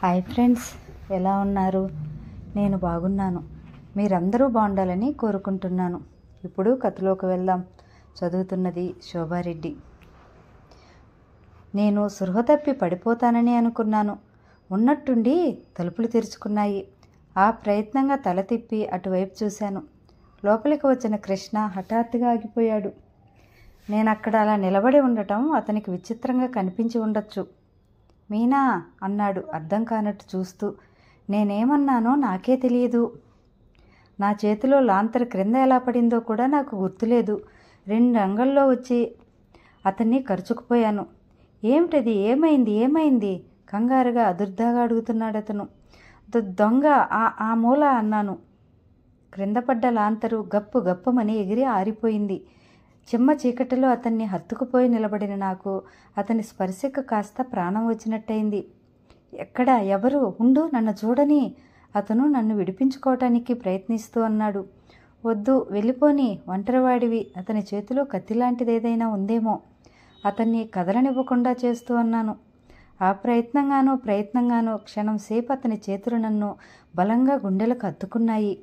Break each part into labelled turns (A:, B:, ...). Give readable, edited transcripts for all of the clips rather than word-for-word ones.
A: Hi friends, ఎలా ఉన్నారు? నేను బాగున్నాను. మీరందరూ బాగుండాలని కోరుకుంటున్నాను. ఇప్పుడు కథలోకి వెళ్దాం. చదువుతున్నది శోభారెడ్డి. నేను సృహ తప్పి పడిపోతానని అనుకున్నాను. ఉన్నట్టుండి తలుపులు తెరుచుకున్నాయి. ఆ ప్రయత్నంగా తల తిప్పి అటువైపు చూశాను. లోపలికి వచ్చిన కృష్ణ హఠాత్తుగా ఆగిపోయాడు. నేను అక్కడ అలా నిలబడి ఉండటం అతనికి విచిత్రంగా కనిపించి ఉండొచ్చు. మీనా అన్నాడు అర్థం కానట్టు చూస్తూ. నేనేమన్నానో నాకే తెలియదు. నా చేతిలో లాంతరు క్రింద ఎలా పడిందో కూడా నాకు గుర్తులేదు. 2 అంగల్లో వచ్చి అతన్ని కరుచుకుపోయాను. ఏమిటది? ఏమైంది? కంగారుగా అదుర్దాగా అడుగుతున్నాడు అతను. దొంగ ఆ మూల అన్నాను. క్రింద పడ్డ లాంతరు గప్పమని ఎగిరి ఆరిపోయింది. చిమ్మ చీకటిలో అతన్ని హత్తుకుపోయి నిలబడిన నాకు అతని స్పర్శకు కాస్త ప్రాణం వచ్చినట్టయింది. ఎక్కడా? ఎవరు? ఉండు, నన్ను చూడని. అతను నన్ను విడిపించుకోవటానికి ప్రయత్నిస్తూ అన్నాడు. వద్దు, వెళ్ళిపోని, ఒంటరివాడివి. అతని చేతిలో కత్తిలాంటిదేదైనా ఉందేమో. అతన్ని కదలనివ్వకుండా చేస్తూ అన్నాను. ఆ ప్రయత్నంగానో క్షణం సేపు అతని చేతులు నన్ను బలంగా గుండెలకు హత్తుకున్నాయి.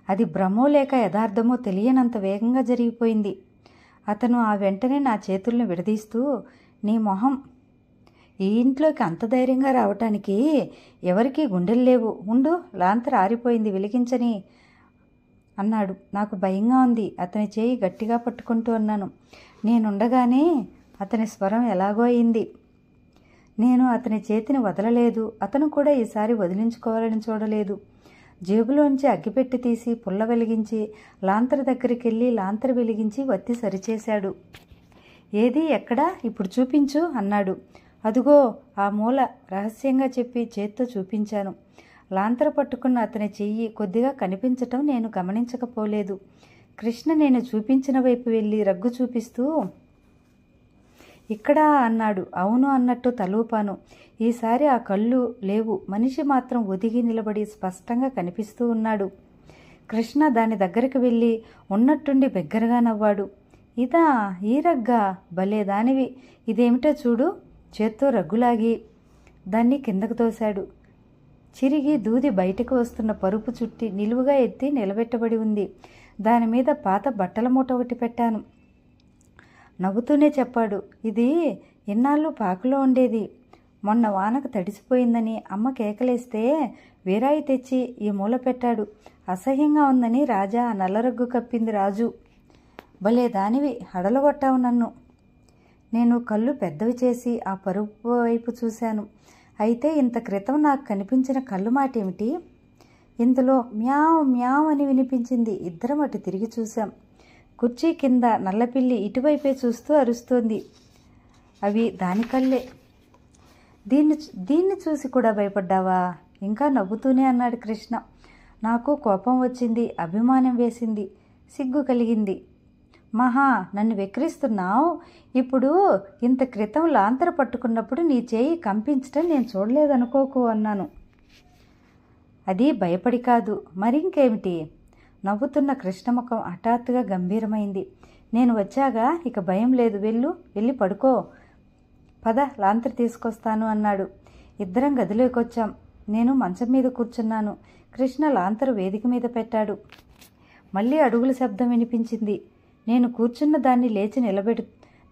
A: అది భ్రమో లేక యథార్థమో తెలియనంత వేగంగా జరిగిపోయింది. అతను ఆ వెంటనే నా చేతుల్ని విడదీస్తూ, నీ మొహం, ఈ ఇంట్లోకి అంత ధైర్యంగా రావటానికి ఎవరికీ గుండెలు లేవు. ఉండు, లాంతరు ఆరిపోయింది, వెలిగించని అన్నాడు. నాకు భయంగా ఉంది. అతని చేయి గట్టిగా పట్టుకుంటూ అన్నాను. నేనుండగానే అతని స్వరం ఎలాగో అయింది. నేను అతని చేతిని వదలలేదు. అతను కూడా ఈసారి వదిలించుకోవాలని చూడలేదు. జేబులోంచి అగ్గిపెట్టి తీసి పుల్ల వెలిగించి లాంతరు దగ్గరికి వెళ్ళి లాంతరు వెలిగించి వత్తి సరిచేశాడు. ఏది? ఎక్కడా? ఇప్పుడు చూపించు అన్నాడు. అదుగో ఆ మూల రహస్యంగా చెప్పి చేత్తో చూపించాను. లాంతరు పట్టుకున్న అతని చెయ్యి కొద్దిగా కనిపించటం నేను గమనించకపోలేదు. కృష్ణ నేను చూపించిన వైపు వెళ్ళి రగ్గు చూపిస్తూ ఇక్కడా అన్నాడు. అవును అన్నట్టు తలూపాను. ఈసారి ఆ కళ్ళు లేవు. మనిషి మాత్రం ఒదిగి నిలబడి స్పష్టంగా కనిపిస్తూ ఉన్నాడు. కృష్ణ దాని దగ్గరికి వెళ్ళి ఉన్నట్టుండి బిగ్గరగా నవ్వాడు. ఇదా? ఈ రగ్గా? భలే దానివి. ఇదేమిటో చూడు. చేత్తో రగ్గులాగి దాన్ని కిందకు తోశాడు. చిరిగి దూది బయటకు వస్తున్న పరుపు చుట్టి నిలువుగా ఎత్తి నిలబెట్టబడి ఉంది. దానిమీద పాత బట్టల మూట ఒకటి పెట్టాను. నవ్వుతూనే చెప్పాడు. ఇది ఇన్నాళ్ళు పాకులో ఉండేది. మొన్న వానకు తడిసిపోయిందని అమ్మ కేకలేస్తే వీరాయి తెచ్చి ఈ మూల పెట్టాడు. అసహ్యంగా ఉందని రాజా నల్లరగ్గు కప్పింది రాజు. భలే దానివి, హడలగొట్టావు నన్ను. నేను కళ్ళు పెద్దవి చేసి ఆ పరుపు వైపు చూశాను. అయితే ఇంత క్రితం నాకు కనిపించిన కళ్ళు మాట ఏమిటి? ఇంతలో మ్యావ్ మ్యావ్ అని వినిపించింది. ఇద్దరం అటు తిరిగి చూశాం. కుర్చీ కింద నల్లపిల్లి ఇటువైపే చూస్తూ అరుస్తోంది. అవి దాని కళ్ళే. దీన్ని చూసి కూడా భయపడ్డావా? ఇంకా నవ్వుతూనే అన్నాడు కృష్ణ. నాకు కోపం వచ్చింది, అభిమానం వేసింది, సిగ్గు కలిగింది. మహా, నన్ను వెక్కిరిస్తున్నావు. ఇప్పుడు ఇంత క్రితం లాంతరు పట్టుకున్నప్పుడు నీ చేయి కంపించటం నేను చూడలేదనుకోకు అన్నాను. అది భయపడి కాదు, మరింకేమిటి? నవ్వుతున్న కృష్ణముఖం హఠాత్తుగా గంభీరమైంది. నేను వచ్చాగా ఇక భయం లేదు. వెళ్ళి పడుకో. పద, లాంతరు తీసుకొస్తాను అన్నాడు. ఇద్దరం గదిలోకి వచ్చాం. నేను మంచం మీద కూర్చున్నాను. కృష్ణ లాంతరు వేదిక మీద పెట్టాడు. మళ్ళీ అడుగుల శబ్దం వినిపించింది. నేను కూర్చున్న దాన్ని లేచి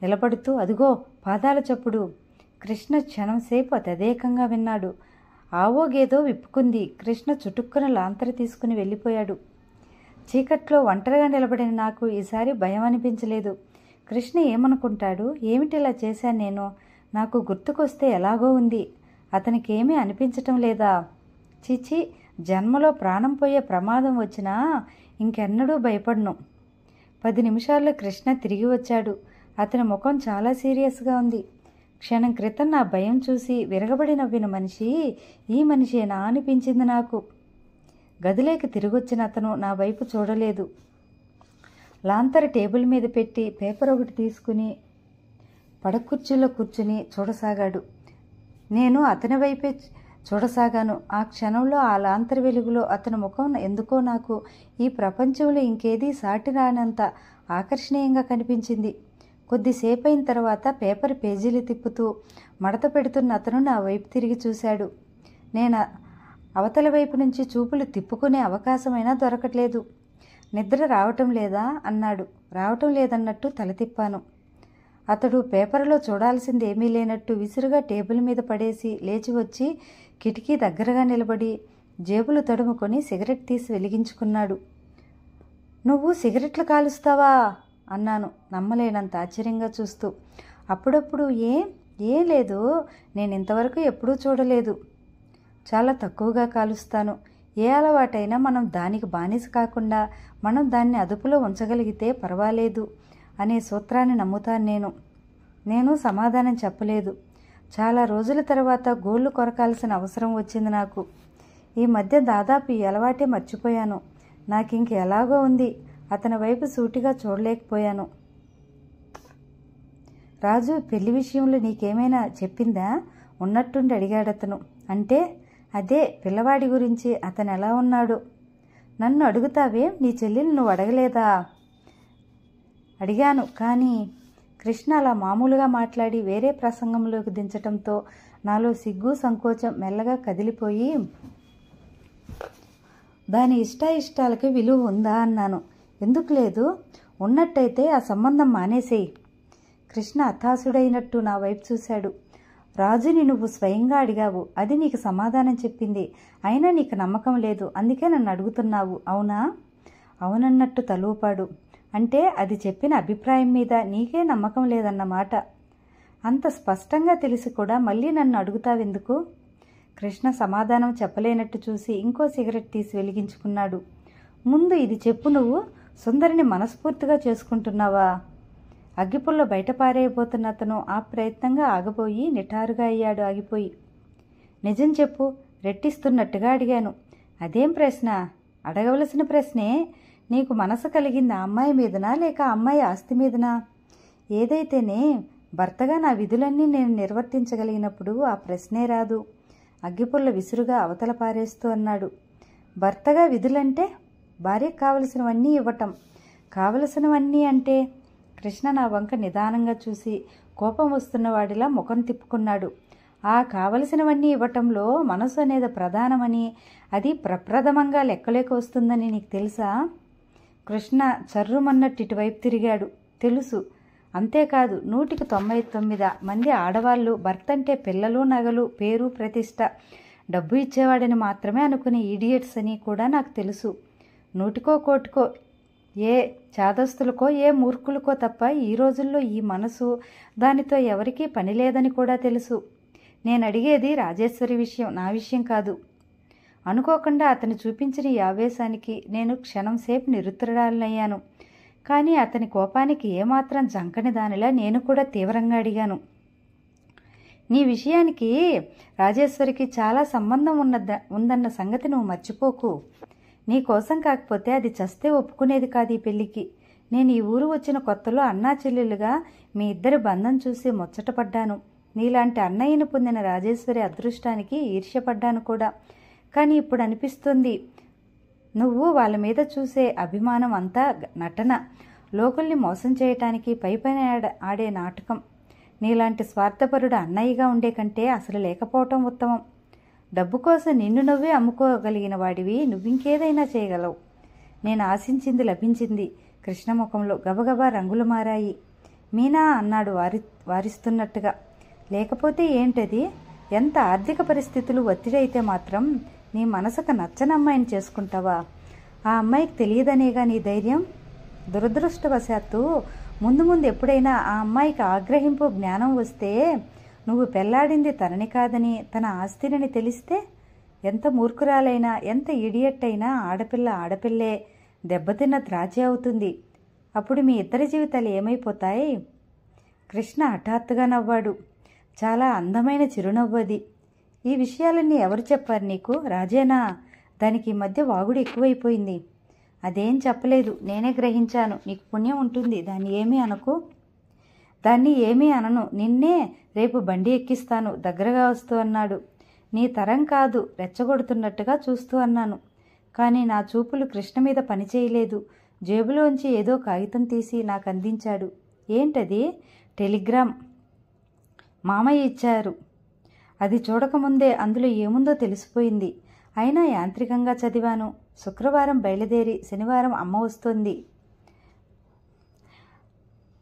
A: నిలబడుతూ అదిగో పాదాల చప్పుడు. కృష్ణ క్షణం సేపు తదేకంగా విన్నాడు. ఆవో గేదో విప్పుకుంది. కృష్ణ చుట్టుక్కున లాంతరు తీసుకుని వెళ్ళిపోయాడు. చీకట్లో ఒంటరిగా నిలబడిన నాకు ఈసారి భయం అనిపించలేదు. కృష్ణ ఏమనుకుంటాడు? ఏమిటిలా చేశాను నేను? నాకు గుర్తుకొస్తే ఎలాగో ఉంది. అతనికి ఏమీ అనిపించటం లేదా? చిచి, జన్మలో ప్రాణం పోయే ప్రమాదం వచ్చినా ఇంకెన్నడూ భయపడను. 10 నిమిషాల్లో కృష్ణ తిరిగి వచ్చాడు. అతని ముఖం చాలా సీరియస్గా ఉంది. క్షణం క్రితం నా భయం చూసి విరగబడి నవ్విన మనిషి ఈ మనిషేనా అనిపించింది నాకు. గదిలోకి తిరిగొచ్చిన అతను నా వైపు చూడలేదు. లాంతరు టేబుల్ మీద పెట్టి పేపర్ ఒకటి తీసుకుని పడకుర్చీలో కూర్చుని చూడసాగాడు. నేను అతని వైపే చూడసాగాను. ఆ క్షణంలో ఆ లాంతరు వెలుగులో అతని ముఖం ఎందుకో నాకు ఈ ప్రపంచంలో ఇంకేదీ సాటి రానంత ఆకర్షణీయంగా కనిపించింది. కొద్దిసేపు అయిన తర్వాత పేపర్ పేజీలు తిప్పుతూ మడత పెడుతున్న అతను నా వైపు తిరిగి చూశాడు. నేను అవతల వైపు నుంచి చూపులు తిప్పుకునే అవకాశమైనా దొరకట్లేదు. నిద్ర రావటం లేదా అన్నాడు. రావటం లేదన్నట్టు తల తిప్పాను. అతడు పేపర్లో చూడాల్సింది ఏమీ లేనట్టు విసురుగా టేబుల్ మీద పడేసి లేచి వచ్చి కిటికీ దగ్గరగా నిలబడి జేబులు తడుముకొని సిగరెట్ తీసి వెలిగించుకున్నాడు. నువ్వు సిగరెట్లు కాలుస్తావా అన్నాను నమ్మలేనంత ఆశ్చర్యంగా చూస్తూ. అప్పుడప్పుడు ఏం లేదు, నేను ఇంతవరకు ఎప్పుడూ చూడలేదు. చాలా తక్కువగా కాలుస్తాను. ఏ అలవాటైనా మనం దానికి బానిస కాకుండా మనం దాన్ని అదుపులో ఉంచగలిగితే పర్వాలేదు అనే సూత్రాన్ని నమ్ముతాను. నేను సమాధానం చెప్పలేదు. చాలా రోజుల తర్వాత గోళ్ళు కొరకాల్సిన అవసరం వచ్చింది నాకు. ఈ మధ్య దాదాపు ఈ అలవాటే మర్చిపోయాను. నాకింక ఎలాగో ఉంది. అతని వైపు సూటిగా చూడలేకపోయాను. రాజు పెళ్లి విషయంలో నీకేమైనా చెప్పిందా ఉన్నట్టుండి అడిగాడతను. అంటే అదే పిల్లవాడి గురించి, అతను ఎలా ఉన్నాడు. నన్ను అడుగుతావే, నీ చెల్లెలు నువ్వు అడగలేదా? అడిగాను, కానీ కృష్ణ అలా మామూలుగా మాట్లాడి వేరే ప్రసంగంలోకి దించటంతో నాలో సిగ్గు సంకోచం మెల్లగా కదిలిపోయి దాని ఇష్టాయిష్టాలకి విలువ ఉందా అన్నాను. ఎందుకు లేదు, ఉన్నట్టయితే ఆ సంబంధం మానేసేయి. కృష్ణ హతాశుడైనట్టు నా వైపు చూశాడు. రాజుని నువ్వు స్వయంగా అడిగావు, అది నీకు సమాధానం చెప్పింది. అయినా నీకు నమ్మకం లేదు, అందుకే నన్ను అడుగుతున్నావు, అవునా? అవునన్నట్టు తలూపాడు. అంటే అది చెప్పిన అభిప్రాయం మీద నీకే నమ్మకం లేదన్నమాట. అంత స్పష్టంగా తెలిసి కూడా మళ్ళీ నన్ను అడుగుతావెందుకు? కృష్ణ సమాధానం చెప్పలేనట్టు చూసి ఇంకో సిగరెట్ తీసి వెలిగించుకున్నాడు. ముందు ఇది చెప్పు, నువ్వు సుందరిని మనస్ఫూర్తిగా చేసుకుంటున్నావా? అగ్గిపుల్లో బయట పారేయబోతున్న అతను ఆ ప్రయత్నంగా ఆగిపోయి నిటారుగా అయ్యాడు. ఆగిపోయి నిజం చెప్పు రెట్టిస్తున్నట్టుగా అడిగాను. అదేం ప్రశ్న? అడగవలసిన ప్రశ్నే. నీకు మనసు కలిగింది ఆ అమ్మాయి మీదనా లేక ఆ అమ్మాయి ఆస్తి మీదనా? ఏదైతేనే భర్తగా నా విధులన్నీ నేను నిర్వర్తించగలిగినప్పుడు ఆ ప్రశ్నే రాదు. అగ్గిపుల్ల విసురుగా అవతల పారేస్తూ అన్నాడు. భర్తగా విధులంటే భార్యకు కావలసినవన్నీ ఇవ్వటం. కావలసినవన్నీ అంటే? కృష్ణ నా వంక నిదానంగా చూసి కోపం వస్తున్నవాడిలా ముఖం తిప్పుకున్నాడు. ఆ కావలసినవన్నీ ఇవ్వటంలో మనసు అనేది ప్రధానమని, అది ప్రప్రథమంగా లెక్కలేక వస్తుందని నీకు తెలుసా? కృష్ణ చర్రుమన్నట్టు ఇటువైపు తిరిగాడు. తెలుసు. అంతేకాదు 199 మంది ఆడవాళ్ళు భర్త అంటే పిల్లలు, నగలు, పేరు, ప్రతిష్ట, డబ్బు ఇచ్చేవాడని మాత్రమే అనుకునే ఈడియట్స్ అని కూడా నాకు తెలుసు. నూటికో కోటికో ఏ చాదస్తులకో ఏ మూర్ఖులకో తప్ప ఈ రోజుల్లో ఈ మనసు దానితో ఎవరికీ పని లేదని కూడా తెలుసు. నేను అడిగేది రాజేశ్వరి విషయం, నా విషయం కాదు. అనుకోకుండా అతను చూపించిన ఈ ఆవేశానికి నేను క్షణం సేపు నిరుత్తరురాలనయ్యాను. కానీ అతని కోపానికి ఏమాత్రం జంకని దానిలా నేను కూడా తీవ్రంగా అడిగాను. నీ విషయానికి రాజేశ్వరికి చాలా సంబంధం ఉందన్న సంగతి నువ్వు మర్చిపోకు. నీ కోసం కాకపోతే అది చస్తే ఒప్పుకునేది కాదు ఈ పెళ్లికి. నేను ఈ ఊరు వచ్చిన కొత్తలో అన్నా చెల్లెలుగా మీ ఇద్దరి బంధం చూసి ముచ్చటపడ్డాను. నీలాంటి అన్నయ్యను పొందిన రాజేశ్వరి అదృష్టానికి ఈర్ష్యపడ్డాను కూడా. కానీ ఇప్పుడు అనిపిస్తుంది నువ్వు వాళ్ళ మీద చూసే అభిమానం అంతా నటన, లోకుల్ని మోసం చేయటానికి పైపైన ఆడే నాటకం. నీలాంటి స్వార్థపరుడు అన్నయ్యగా ఉండే కంటే అసలు లేకపోవటం ఉత్తమం. డబ్బు కోసం నిన్ను నువ్వే అమ్ముకోగలిగిన వాడివి నువ్వింకేదైనా చేయగలవు. నేను ఆశించింది లభించింది. కృష్ణముఖంలో గబగబా రంగులు మారాయి. మీనా అన్నాడు వారిస్తున్నట్టుగా. లేకపోతే ఏంటది? ఎంత ఆర్థిక పరిస్థితులు ఒత్తిడైతే మాత్రం నీ మనసుకు నచ్చని అమ్మాయిని చేసుకుంటావా? ఆ అమ్మాయికి తెలియదనేగా నీ ధైర్యం. దురదృష్టవశాత్తు ముందు ముందు ఎప్పుడైనా ఆ అమ్మాయికి ఆగ్రహింపు జ్ఞానం వస్తే నువ్వు పెళ్లాడింది తనని కాదని తన ఆస్తిని తెలిస్తే ఎంత మూర్ఖురాలైనా ఎంత ఇడియట్ అయినా ఆడపిల్లే దెబ్బతిన్న ద్రాచి అవుతుంది. అప్పుడు మీ ఇద్దరి జీవితాలు ఏమైపోతాయి? కృష్ణ హఠాత్తుగా నవ్వాడు. చాలా అందమైన చిరునవ్వు అది. ఈ విషయాలన్నీ ఎవరు చెప్పారు నీకు? రాజేనా? దానికి ఈ మధ్య వాగుడు ఎక్కువైపోయింది. అదేం చెప్పలేదు, నేనే గ్రహించాను. నీకు పుణ్యం ఉంటుంది, దాన్ని ఏమీ అనను. నిన్నే రేపు బండి ఎక్కిస్తాను, దగ్గరగా వస్తూ అన్నాడు. నీ తరం కాదు, రెచ్చగొడుతున్నట్టుగా చూస్తూ అన్నాను. కానీ నా చూపులు కృష్ణ మీద పనిచేయలేదు. జేబులోంచి ఏదో కాగితం తీసి నాకు అందించాడు. ఏంటది? టెలిగ్రామ్ మామయ్య ఇచ్చారు. అది చూడకముందే అందులో ఏముందో తెలిసిపోయింది. అయినా యాంత్రికంగా చదివాను. శుక్రవారం బయలుదేరి శనివారం అమ్మ వస్తుంది.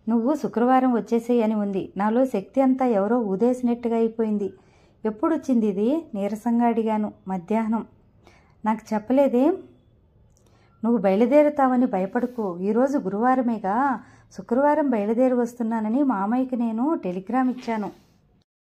A: నువ్వు శుక్రవారం వచ్చేసేయి అని ఉంది. నాలో శక్తి అంతా ఎవరో ఊదేసినట్టుగా అయిపోయింది. ఎప్పుడొచ్చింది ఇది? నీరసంగా అడిగాను. మధ్యాహ్నం. నాకు చెప్పలేదేం? నువ్వు బయలుదేరుతావని భయపడుకో. ఈరోజు గురువారమేగా. శుక్రవారం బయలుదేరి వస్తున్నానని మామయ్యకి నేను టెలిగ్రామ్ ఇచ్చాను.